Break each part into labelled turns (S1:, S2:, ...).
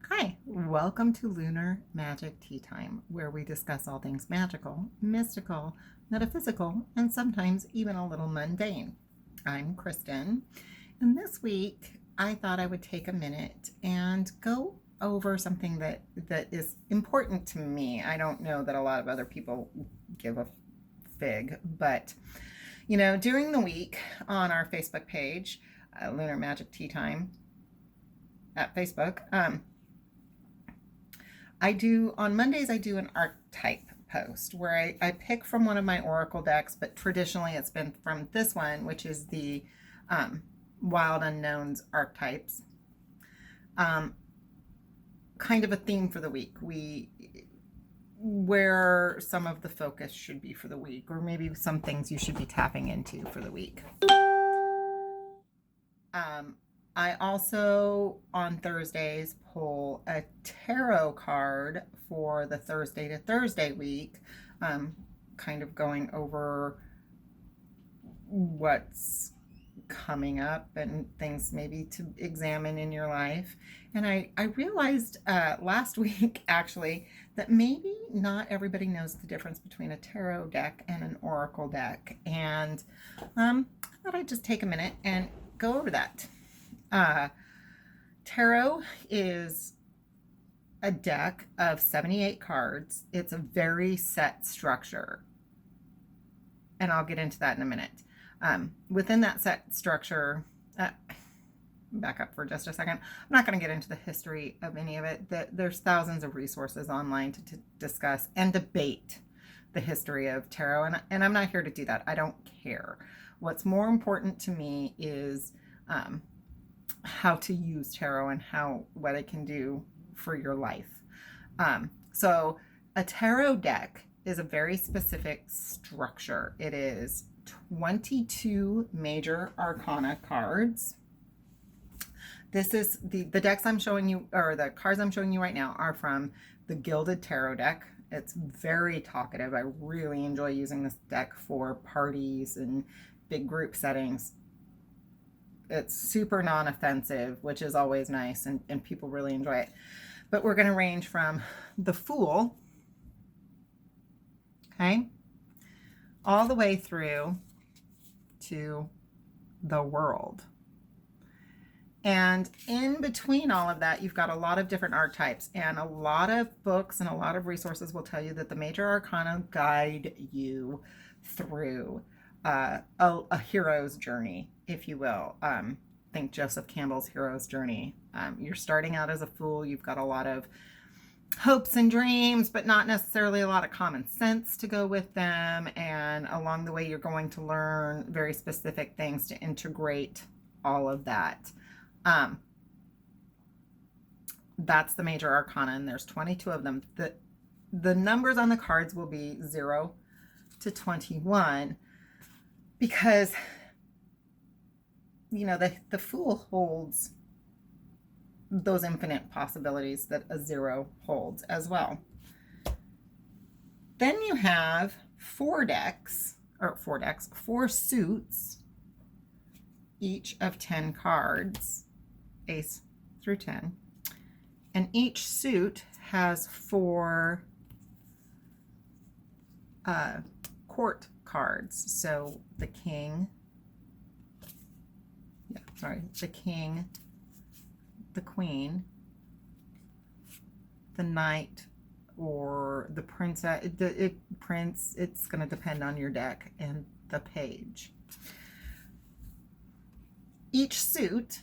S1: Hi, welcome to Lunar Magic Tea Time, where we discuss all things magical, mystical, metaphysical, and sometimes even a little mundane. I'm Kristen, and this week I thought I would take a minute and go over something that is important to me. I don't know that a lot of other people give a fig, but during the week on our Facebook page, Lunar Magic Tea Time at Facebook, on Mondays, I do an archetype post where I pick from one of my oracle decks, but traditionally it's been from this one, which is the Wild Unknowns archetypes. Kind of a theme for the week. Where some of the focus should be for the week, or maybe some things you should be tapping into for the week. I also, on Thursdays, pull a tarot card for the Thursday to Thursday week, kind of going over what's coming up and things maybe to examine in your life. And I realized last week, actually, that maybe not everybody knows the difference between a tarot deck and an oracle deck. And I thought I'd just take a minute and go over that. Tarot is a deck of 78 cards. It's a very set structure, and I'll get into that in a minute. Within that set structure, back up for just a second. I'm not going to get into the history of any of it. There's thousands of resources online to discuss and debate the history of tarot, and I'm not here to do that. I don't care. What's more important to me is how to use tarot and what it can do for your life. So a tarot deck is a very specific structure. It is 22 major arcana cards. This is the decks I'm showing you, or the cards I'm showing you right now, are from the Gilded Tarot deck. It's very talkative. I really enjoy using this deck for parties and big group settings. It's super non-offensive, which is always nice, and people really enjoy it. But we're going to range from the Fool, okay, all the way through to the World. And in between all of that, you've got a lot of different archetypes, and a lot of books and a lot of resources will tell you that the major arcana guide you through a hero's journey, if you will. Think Joseph Campbell's Hero's Journey. You're starting out as a fool. You've got a lot of hopes and dreams, but not necessarily a lot of common sense to go with them. And along the way, you're going to learn very specific things to integrate all of that. That's the major arcana, and there's 22 of them. The numbers on the cards will be 0 to 21 because the Fool holds those infinite possibilities that a 0 holds as well. Then you have four suits, each of 10 cards, ace through 10. And each suit has 4 court cards. So the king, the queen, the knight, or the princess. It's going to depend on your deck, and the page. Each suit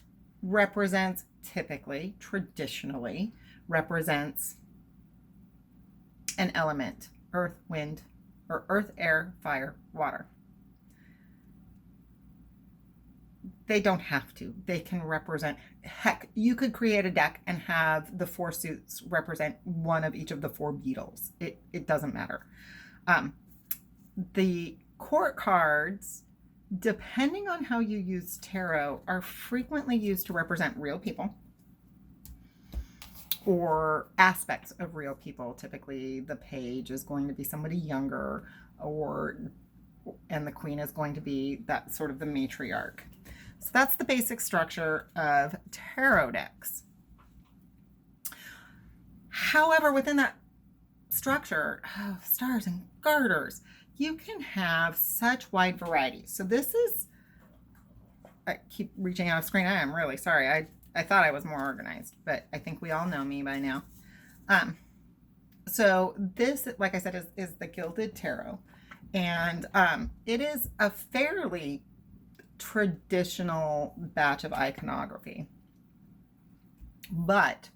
S1: traditionally represents an element: earth, wind, or earth, air, fire, water. They don't have to. They can represent, heck, you could create a deck and have the 4 suits represent one of each of the 4 Beatles. It doesn't matter. The court cards, depending on how you use tarot, are frequently used to represent real people or aspects of real people. Typically, the page is going to be somebody younger, and the queen is going to be that sort of the matriarch. So that's the basic structure of tarot decks. However, within that structure of stars and garters, you can have such wide variety. So this is, I keep reaching out of screen. I am really sorry. I thought I was more organized, but I think we all know me by now. So this, like I said, is the Gilded Tarot. And it is a fairly traditional batch of iconography. But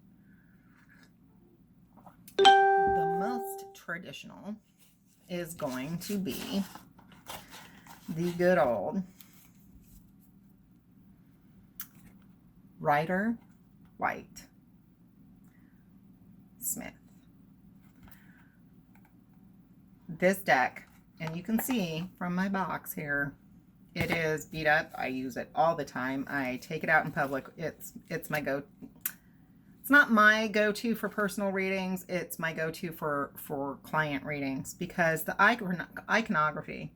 S1: the most traditional is going to be the good old Rider Waite Smith. This deck, and you can see from my box here, it is beat up. I use it all the time. I take it out in public. It's my go. It's not my go-to for personal readings. It's my go-to for client readings, because the iconography.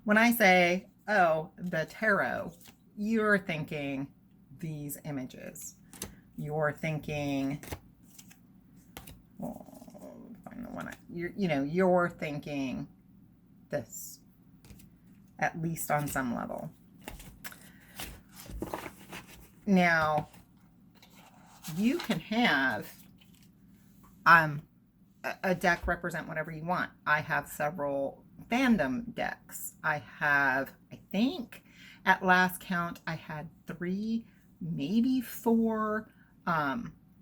S1: When I say, oh, the tarot, you're thinking these images. You're thinking, well, find the one. You're thinking this, at least on some level. Now, you can have a deck represent whatever you want. I have several fandom decks. I think at last count, I had 3, maybe 4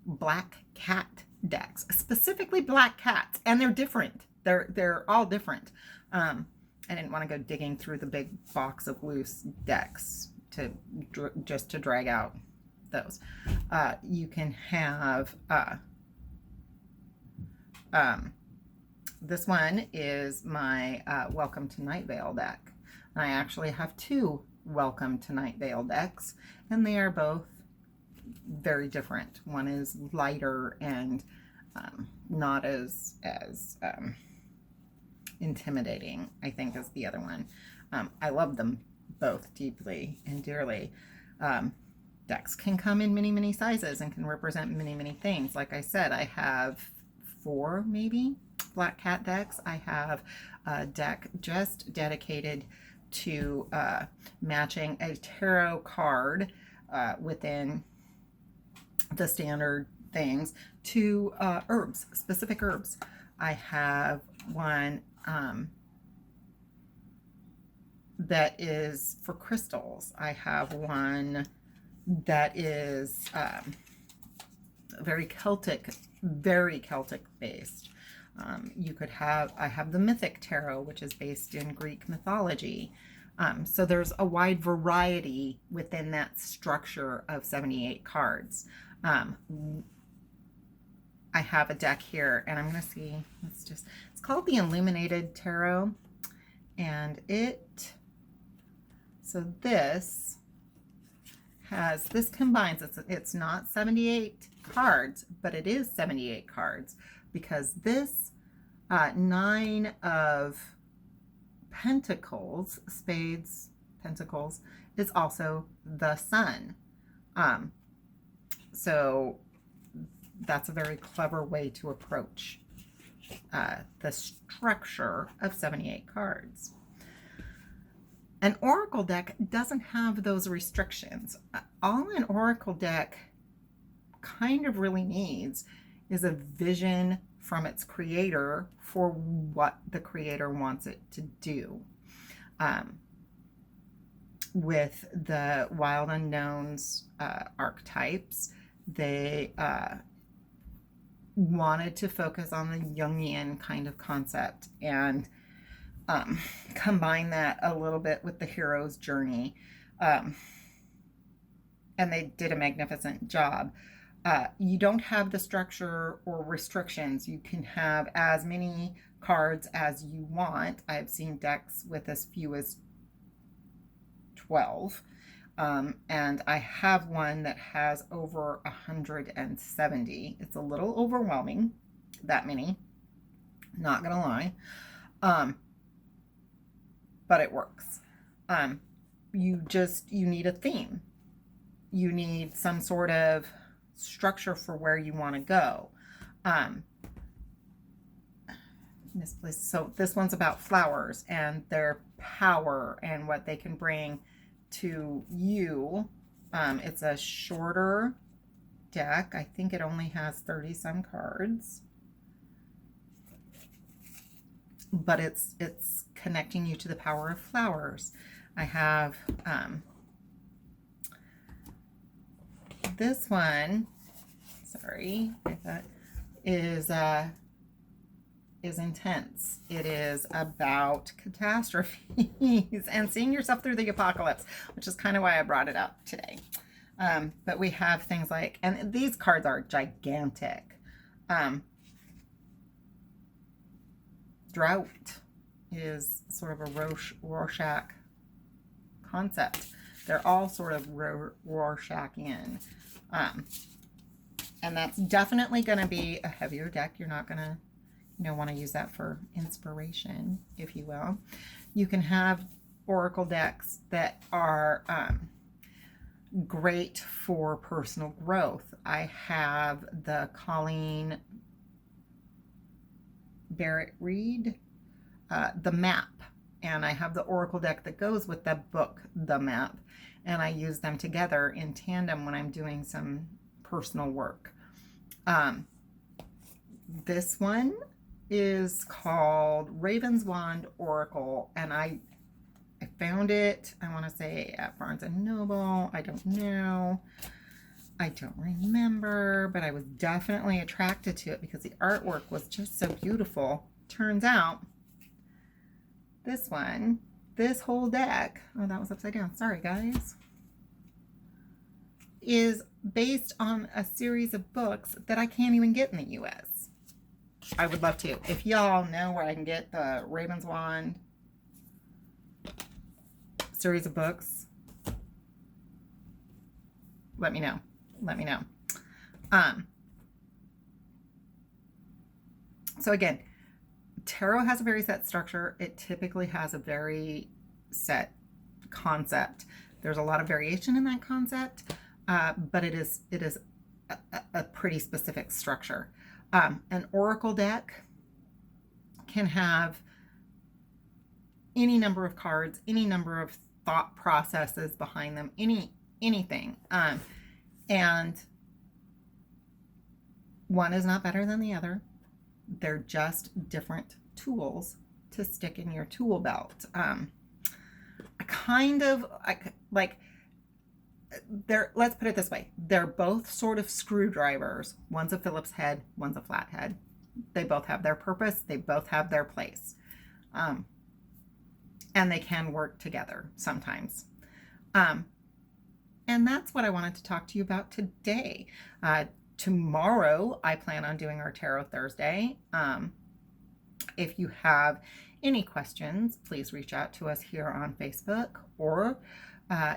S1: black cat decks, specifically black cats, and they're different. They're all different. I didn't want to go digging through the big box of loose decks just to drag out those. You can have this one is my Welcome to Night Vale deck. I actually have 2 Welcome to Night Vale decks, and they are both very different. One is lighter and not as intimidating, I think, as the other one. I love them both deeply and dearly. Decks can come in many, many sizes and can represent many, many things. Like I said, I have 4 maybe black cat decks. I have a deck just dedicated to matching a tarot card within the standard things to herbs, specific herbs. I have one that is for crystals. I have one that is very Celtic based. I have the Mythic Tarot, which is based in Greek mythology. So there's a wide variety within that structure of 78 cards. I have a deck here, and I'm going to see, it's called the Illuminated Tarot, and this combines, it's not 78 cards, but it is 78 cards, because this 9 of Pentacles, spades, pentacles, is also the sun. So that's a very clever way to approach the structure of 78 cards. An oracle deck doesn't have those restrictions. All an oracle deck kind of really needs is a vision from its creator for what the creator wants it to do. With the Wild Unknowns archetypes, they wanted to focus on the Jungian kind of concept and combine that a little bit with the hero's journey. And they did a magnificent job. You don't have the structure or restrictions. You can have as many cards as you want. I've seen decks with as few as 12. And I have one that has over 170. It's a little overwhelming, that many, not gonna lie. But it works. You need a theme. You need some sort of structure for where you want to go. So this one's about flowers and their power and what they can bring to you. It's a shorter deck. I think it only has 30 some cards, but it's connecting you to the power of flowers. I have this one, sorry, that is intense. It is about catastrophes and seeing yourself through the apocalypse, which is kind of why I brought it up today. But we have things like, and these cards are gigantic. Drought is sort of a Rorschach concept. They're all sort of Rorschach-ian. And that's definitely going to be a heavier deck. You're not going to want to use that for inspiration, if you will. You can have oracle decks that are great for personal growth. I have the Colleen Barrett Reed, The Map, and I have the oracle deck that goes with the book, The Map, and I use them together in tandem when I'm doing some personal work. This one is called Raven's Wand Oracle, and I found it, I want to say, at Barnes & Noble. I don't know. I don't remember, but I was definitely attracted to it because the artwork was just so beautiful. Turns out, this one, this whole deck, oh, that was upside down. Sorry, guys. Is based on a series of books that I can't even get in the U.S. I would love to. If y'all know where I can get the Raven's Wand series of books, let me know. Let me know. So again, tarot has a very set structure. It typically has a very set concept. There's a lot of variation in that concept, but it is a pretty specific structure. An oracle deck can have any number of cards, any number of thought processes behind them, anything. And one is not better than the other. They're just different tools to stick in your tool belt. Let's put it this way. They're both sort of screwdrivers. One's a Phillips head, one's a flat head. They both have their purpose. They both have their place. And they can work together sometimes. And that's what I wanted to talk to you about today. Tomorrow, I plan on doing our Tarot Thursday. If you have any questions, please reach out to us here on Facebook or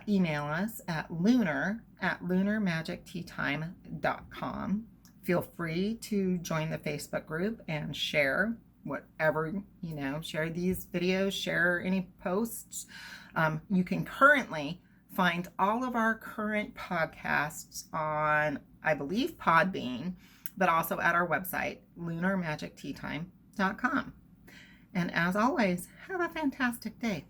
S1: email us at lunar@lunarmagicteatime.com. Feel free to join the Facebook group and share whatever, share these videos, share any posts. You can currently find all of our current podcasts on, I believe, Podbean, but also at our website, lunarmagicteatime.com. And as always, have a fantastic day.